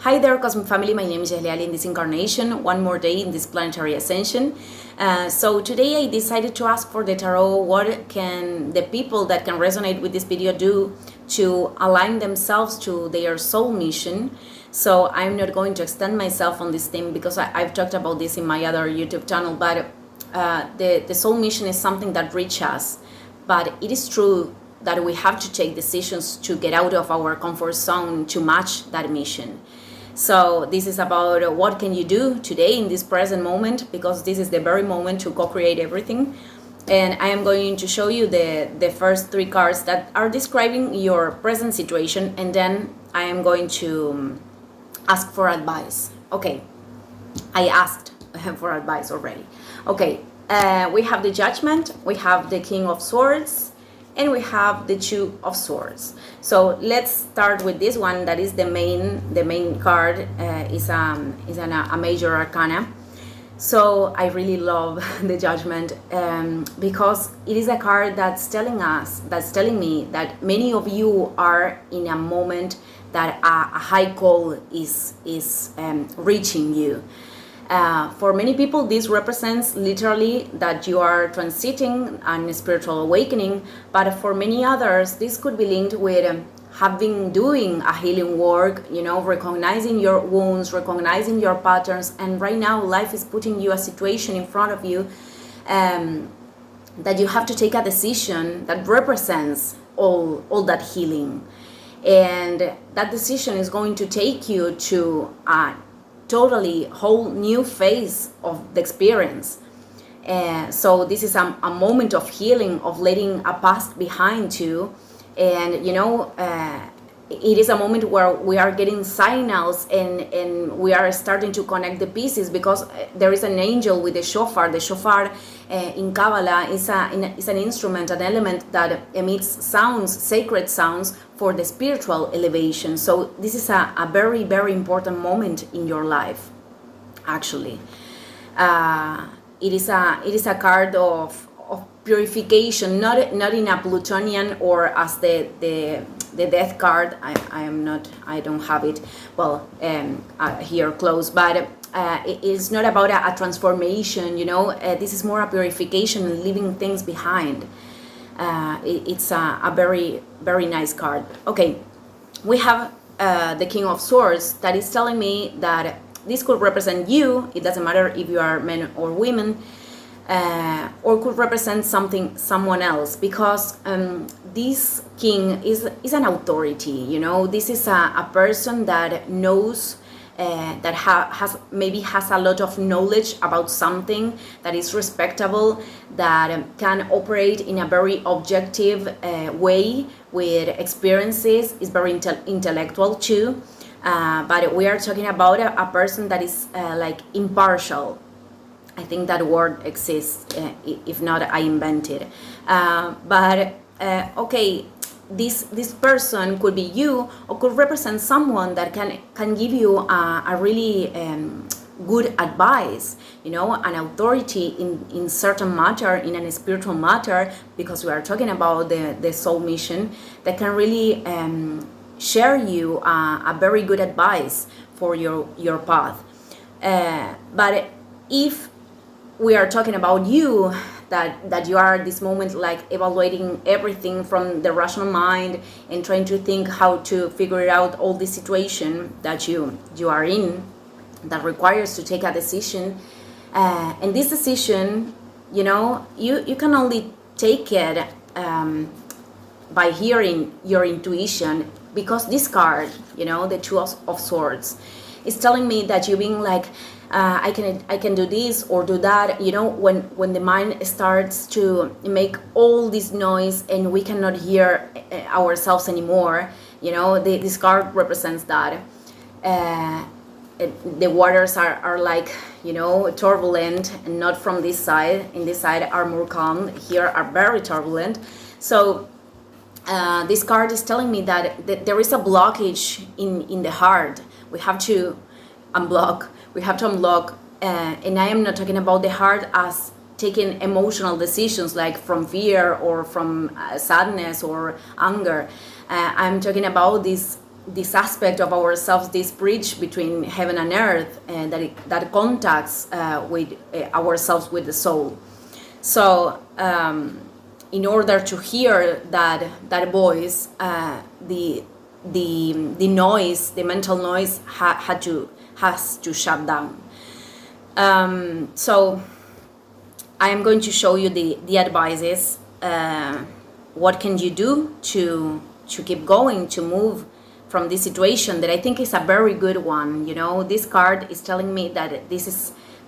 Hi there, Cosmic Family. My name is Jehliali in this incarnation. One more day in this planetary ascension. So today I decided to ask for the tarot, what can the people that can resonate with this video do to align themselves to their soul mission. So I'm not going to extend myself on this theme because I've talked about this in my other YouTube channel, but the soul mission is something that reaches us. But it is true that we have to take decisions to get out of our comfort zone to match that mission. So this is about what can you do today in this present moment, because this is the very moment to co-create everything. And I am going to show you the first three cards that are describing your present situation, and then I am going to ask for advice. Okay, I asked for advice already. Okay, we have the Judgment, we have the King of Swords, and we have the Two of Swords. So let's start with this one. That is the main card. Is a major arcana. So I really love the Judgment because it is a card that's telling me that many of you are in a moment that a high call is reaching you. For many people, this represents literally that you are transiting a spiritual awakening, but for many others, this could be linked with have been doing a healing work, recognizing your wounds, recognizing your patterns, and right now life is putting you a situation in front of you that you have to take a decision that represents all that healing. And that decision is going to take you to a totally whole new phase of the experience. So this is a moment of healing, of letting a past behind you. And it is a moment where we are getting signals and we are starting to connect the pieces, because there is an angel with the shofar. The shofar in Kabbalah is an instrument, an element that emits sounds, sacred sounds for the spiritual elevation. So this is a very, very important moment in your life, actually. It is a card of purification, not in a Plutonian or as the death card. I don't have it here close, but it is not about a transformation. This is more a purification and leaving things behind. It's a very, very nice card. Okay, we have the King of Swords that is telling me that this could represent you. It doesn't matter if you are men or women. Or could represent someone else, because this king is an authority. This is a person that knows, that has a lot of knowledge about something, that is respectable, that can operate in a very objective way with experiences, is very intellectual too, but we are talking about a person that is like impartial. I think that word exists. If not, I invented. Okay, this person could be you, or could represent someone that can give you a really good advice. An authority in certain matter, in a spiritual matter, because we are talking about the soul mission, that can really share you a very good advice for your path. But if we are talking about you, that you are at this moment like evaluating everything from the rational mind and trying to think how to figure out all the situation that you are in, that requires to take a decision. And this decision, you can only take it by hearing your intuition, because this card, the Two of Swords, is telling me that you're being like, I can do this or do that. When the mind starts to make all this noise and we cannot hear ourselves anymore. This card represents that. The waters are like turbulent, and not from this side. In this side are more calm. Here are very turbulent. So this card is telling me that there is a blockage in the heart. We have to unblock. And I am not talking about the heart as taking emotional decisions like from fear or from sadness or anger. I'm talking about this this aspect of ourselves, this bridge between heaven and earth, and that contacts with ourselves with the soul. So in order to hear that voice, the noise, the mental noise, has to shut down. So I am going to show you the advices. What can you do to keep going, to move from this situation that I think is a very good one. You know, this card is telling me that this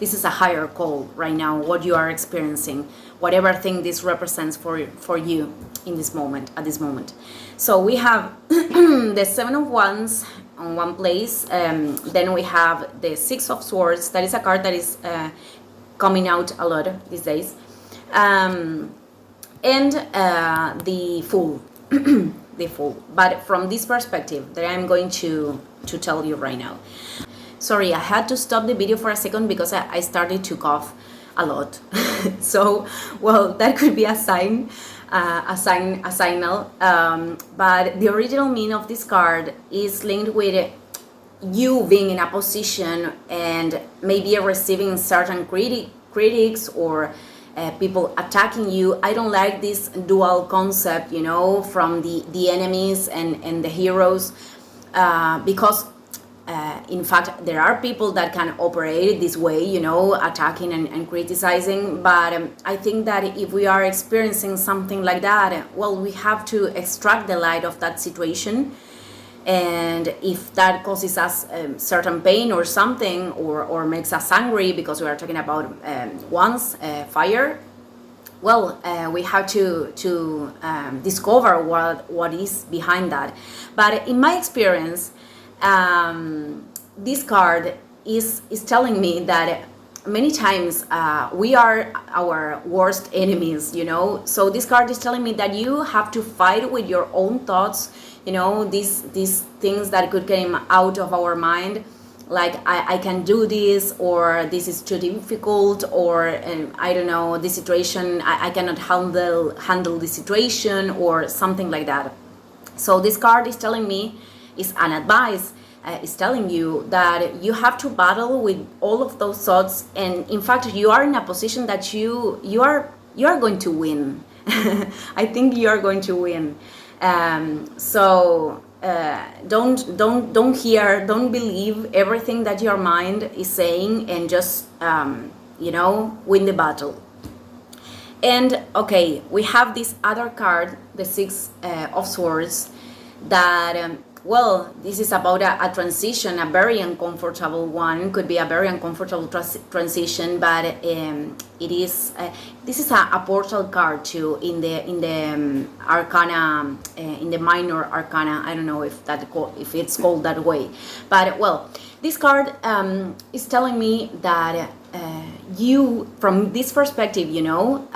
is a higher call right now, what you are experiencing, whatever thing this represents for you in this moment, at this moment. So we have the Seven of Wands on one place, then we have the Six of Swords. That is a card that is coming out a lot these days, and the Fool. The Fool, but from this perspective that I'm going to tell you right now. Sorry, I had to stop the video for a second because I started to cough a lot. So, well, that could be a sign, a signal. But the original meaning of this card is linked with you being in a position and maybe receiving certain critics or people attacking you. I don't like this dual concept, you know, from the enemies and the heroes, because in fact there are people that can operate this way, you know, attacking and criticizing. But I think that if we are experiencing something like that, well, we have to extract the light of that situation. And if that causes us certain pain or something, or makes us angry, because we are talking about fire, well, we have to discover what is behind that. But in my experience, this card is telling me that many times we are our worst enemies, you know. So this card is telling me that you have to fight with your own thoughts, you know, these things that could come out of our mind, like I can do this, or this is too difficult, or I don't know, this situation, I cannot handle the situation, or something like that. So this card is telling me, is an advice, is telling you that you have to battle with all of those thoughts, and in fact you are in a position that you are going to win. I think you are going to win. So don't believe everything that your mind is saying, and just you know, win the battle. And okay, we have this other card, the Six of Swords, that well, this is about a transition, a very uncomfortable one. Could be a very uncomfortable transition, but it is. This is a portal card too in the Arcana, in the Minor Arcana. I don't know if it's called that way, but well, this card is telling me that you, from this perspective, you know,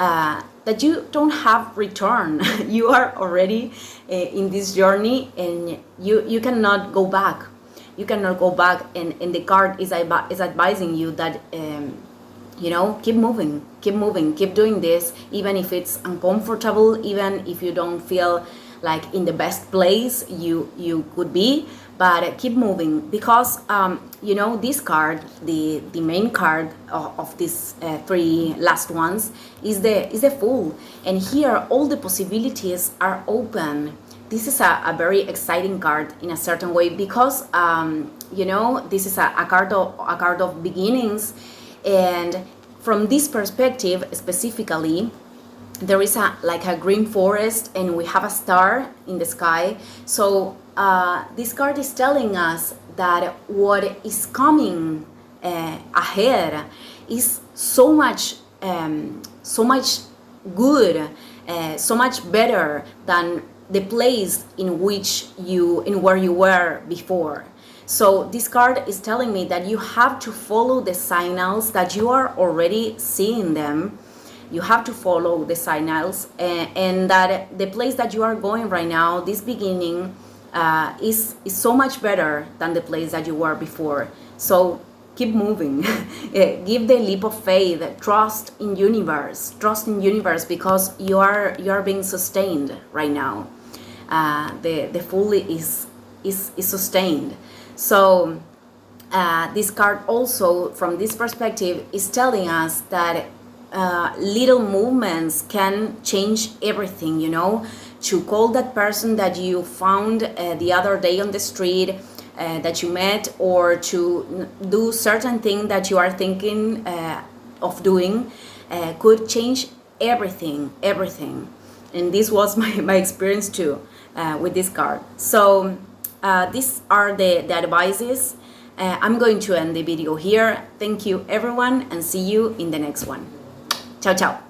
that you don't have return. You are already in this journey, and you cannot go back. You cannot go back, and the card is advising you that you know, keep moving, keep doing this, even if it's uncomfortable, even if you don't feel like in the best place you could be, but keep moving, because you know, this card, the main card of these three last ones, is the Fool, and here all the possibilities are open. This is a very exciting card in a certain way, because you know, this is a card of beginnings, and from this perspective specifically, there is like a green forest, and we have a star in the sky. So this card is telling us that what is coming ahead is so much good, so much better than the place in where you were before. So this card is telling me that you have to follow the signals, that you are already seeing them. You have to follow the signals, and that the place that you are going right now, this beginning, is so much better than the place that you were before. So keep moving. Give the leap of faith. Trust in universe, because you are being sustained right now. The Fool is is sustained. So this card also, from this perspective, is telling us that little movements can change everything, you know. To call that person that you found the other day on the street, that you met, or to do certain thing that you are thinking of doing, could change everything. And this was my experience too with this card. So these are the advices. I'm going to end the video here. Thank you everyone, and see you in the next one. Ciao, ciao.